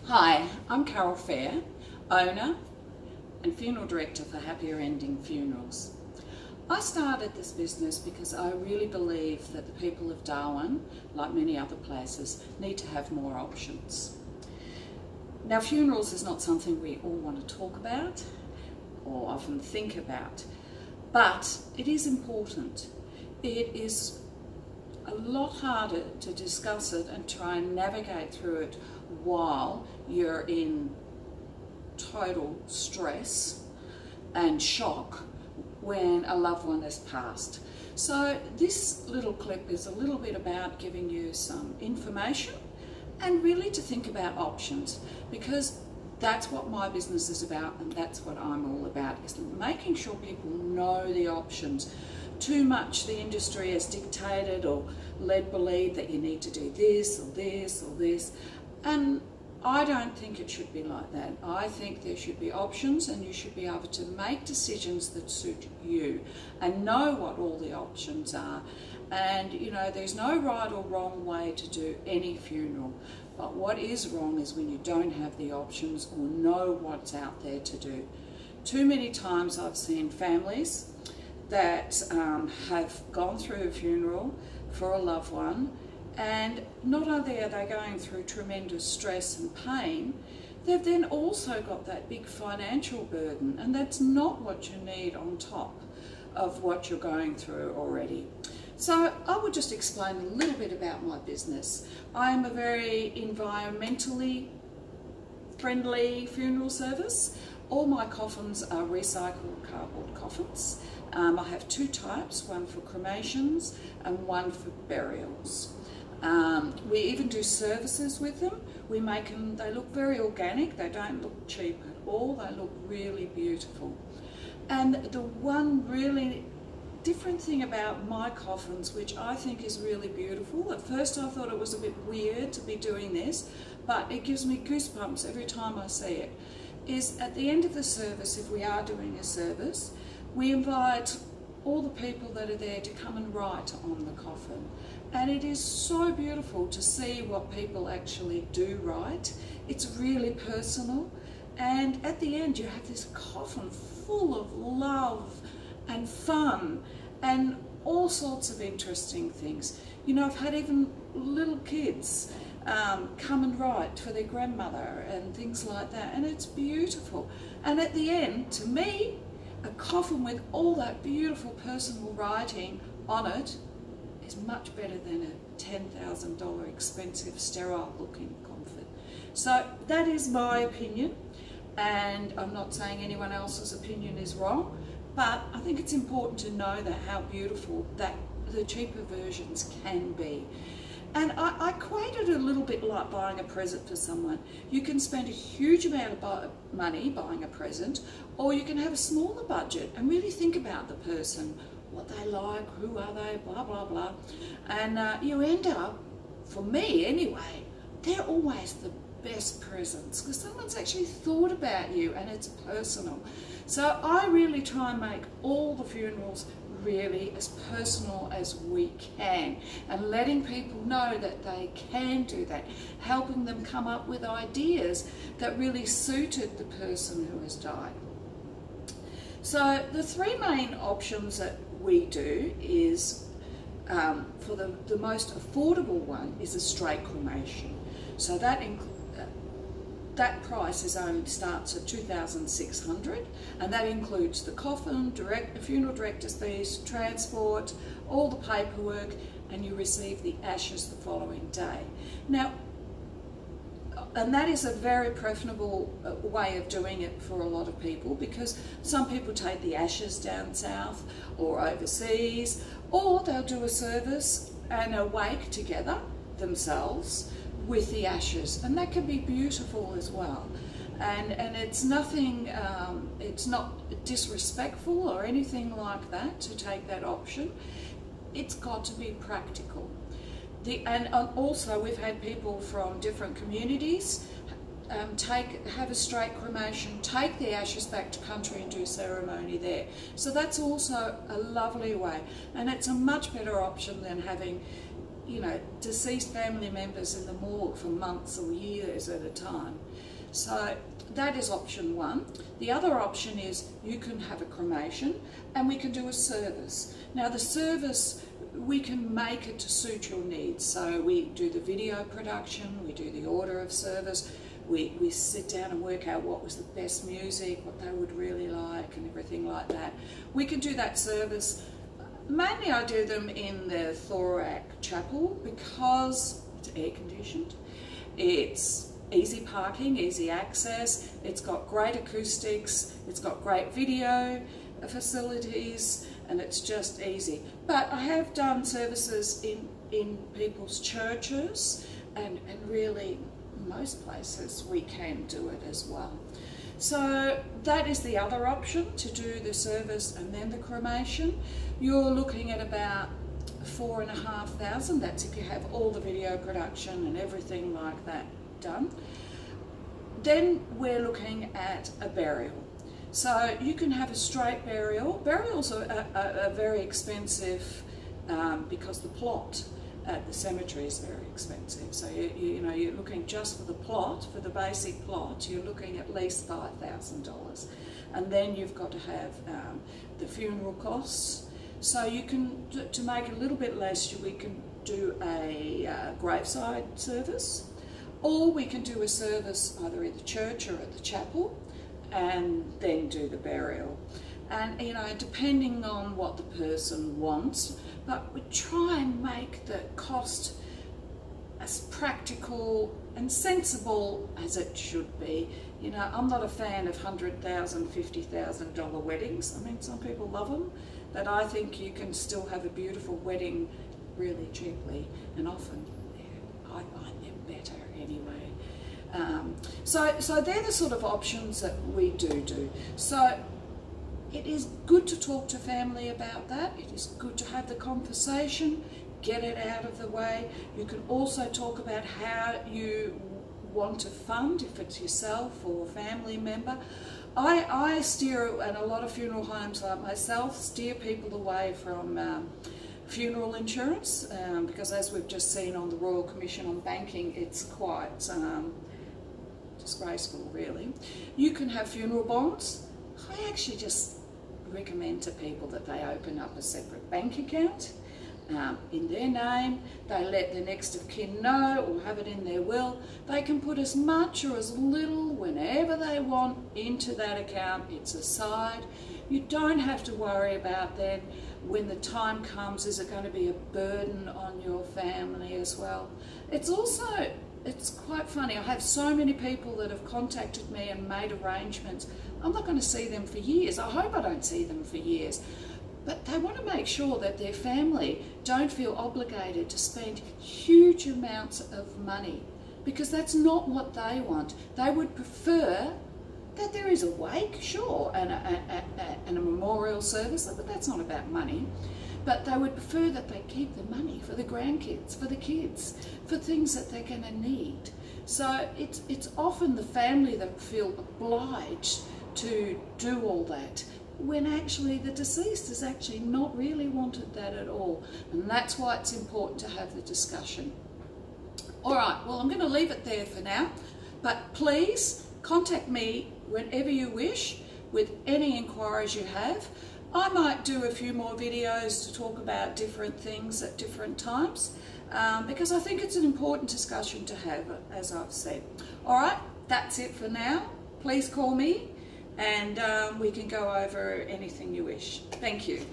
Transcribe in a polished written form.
Hi, I'm Carol Fair, owner and funeral director for Happier Ending Funerals. I started this business because I really believe that the people of Darwin, like many other places, need to have more options. Now, funerals is not something we all want to talk about or often think about, but it is important. It is a lot harder to discuss it and try and navigate through it while you're in total stress and shock when a loved one has passed. So this little clip is a little bit about giving you some information and really to think about options, because that's what my business is about and that's what I'm all about, is making sure people know the options. Too much the industry has dictated or led believe that you need to do this or this or this, and I don't think it should be like that. I think there should be options and you should be able to make decisions that suit you and know what all the options are. And you know, there's no right or wrong way to do any funeral, but what is wrong is when you don't have the options or know what's out there to do. Too many times I've seen families that have gone through a funeral for a loved one, and not only are they going through tremendous stress and pain, they've then also got that big financial burden, and that's not what you need on top of what you're going through already. So I would just explain a little bit about my business. I am a very environmentally friendly funeral service. All my coffins are recycled cardboard coffins. I have two types, one for cremations and one for burials. We even do services with them. We make them, they look very organic, they don't look cheap at all, they look really beautiful. And the one really different thing about my coffins, which I think is really beautiful, at first I thought it was a bit weird to be doing this, but it gives me goosebumps every time I see it, is at the end of the service, if we are doing a service, we invite all the people that are there to come and write on the coffin. And it is so beautiful to see what people actually do write. It's really personal. And at the end you have this coffin full of love and fun and all sorts of interesting things. You know, I've had even little kids come and write for their grandmother and things like that, and it's beautiful. And at the end, to me, a coffin with all that beautiful personal writing on it is much better than a $10,000 expensive sterile looking coffin. So that is my opinion, and I'm not saying anyone else's opinion is wrong, but I think it's important to know that how beautiful that the cheaper versions can be. And I equate it a little bit like buying a present for someone. You can spend a huge amount of money buying a present, or you can have a smaller budget and really think about the person, what they like, who are they, blah, blah, blah. And you end up, for me anyway, they're always the best presents because someone's actually thought about you and it's personal. So I really try and make all the funerals really as personal as we can, and letting people know that they can do that, helping them come up with ideas that really suited the person who has died. So the three main options that we do is, for the most affordable one is a straight cremation. So that price starts at $2,600, and that includes the coffin, funeral director's fees, transport, all the paperwork, and you receive the ashes the following day. Now, and that is a very preferable way of doing it for a lot of people, because some people take the ashes down south or overseas, or they'll do a service and a wake together themselves with the ashes, and that can be beautiful as well. And it's nothing, it's not disrespectful or anything like that to take that option. It's got to be practical. And also we've had people from different communities have a straight cremation, take the ashes back to country and do ceremony there. So that's also a lovely way, and it's a much better option than having you know, deceased family members in the morgue for months or years at a time. So that is option one. The other option is you can have a cremation and we can do a service. Now the service, we can make it to suit your needs. So we do the video production, we do the order of service, we sit down and work out what was the best music, what they would really like and everything like that. We can do that service. Mainly I do them in the Thorak Chapel because it's air conditioned, it's easy parking, easy access, it's got great acoustics, it's got great video facilities, and it's just easy. But I have done services in people's churches, and really most places we can do it as well. So that is the other option, to do the service and then the cremation. You're looking at about $4,500. That's if you have all the video production and everything like that done. Then we're looking at a burial. So you can have a straight burial. Burials are very expensive because the plot at the cemetery is very expensive. So you know, you're looking just for the plot, for the basic plot, you're looking at least $5,000. And then you've got to have the funeral costs. So you can, to make it a little bit less, we can do a graveside service, or we can do a service either at the church or at the chapel and then do the burial. And you know, depending on what the person wants, but we try and make the cost as practical and sensible as it should be. You know, I'm not a fan of $100,000, $50,000 weddings. I mean, some people love them, but I think you can still have a beautiful wedding really cheaply, and often I find them better anyway. So they're the sort of options that we do. So it is good to talk to family about that. It is good to have the conversation, get it out of the way. You can also talk about how you want to fund, if it's yourself or a family member. I steer, and a lot of funeral homes like myself, steer people away from funeral insurance because, as we've just seen on the Royal Commission on Banking, it's quite disgraceful, really. You can have funeral bonds. I actually just recommend to people that they open up a separate bank account in their name. They let their next of kin know, or have it in their will. They can put as much or as little whenever they want into that account. It's aside. You don't have to worry about then, when the time comes, is it going to be a burden on your family as well. It's also, it's quite funny. I have so many people that have contacted me and made arrangements. I'm not going to see them for years. I hope I don't see them for years. But they want to make sure that their family don't feel obligated to spend huge amounts of money, because that's not what they want. They would prefer that there is a wake, sure, and a memorial service, but that's not about money. But they would prefer that they keep the money for the grandkids, for the kids, for things that they're going to need. So it's often the family that feel obliged to do all that, when actually the deceased has actually not really wanted that at all. And that's why it's important to have the discussion. All right, well, I'm going to leave it there for now, but please contact me whenever you wish with any inquiries you have. I might do a few more videos to talk about different things at different times because I think it's an important discussion to have, as I've said. All right, that's it for now. Please call me and we can go over anything you wish. Thank you.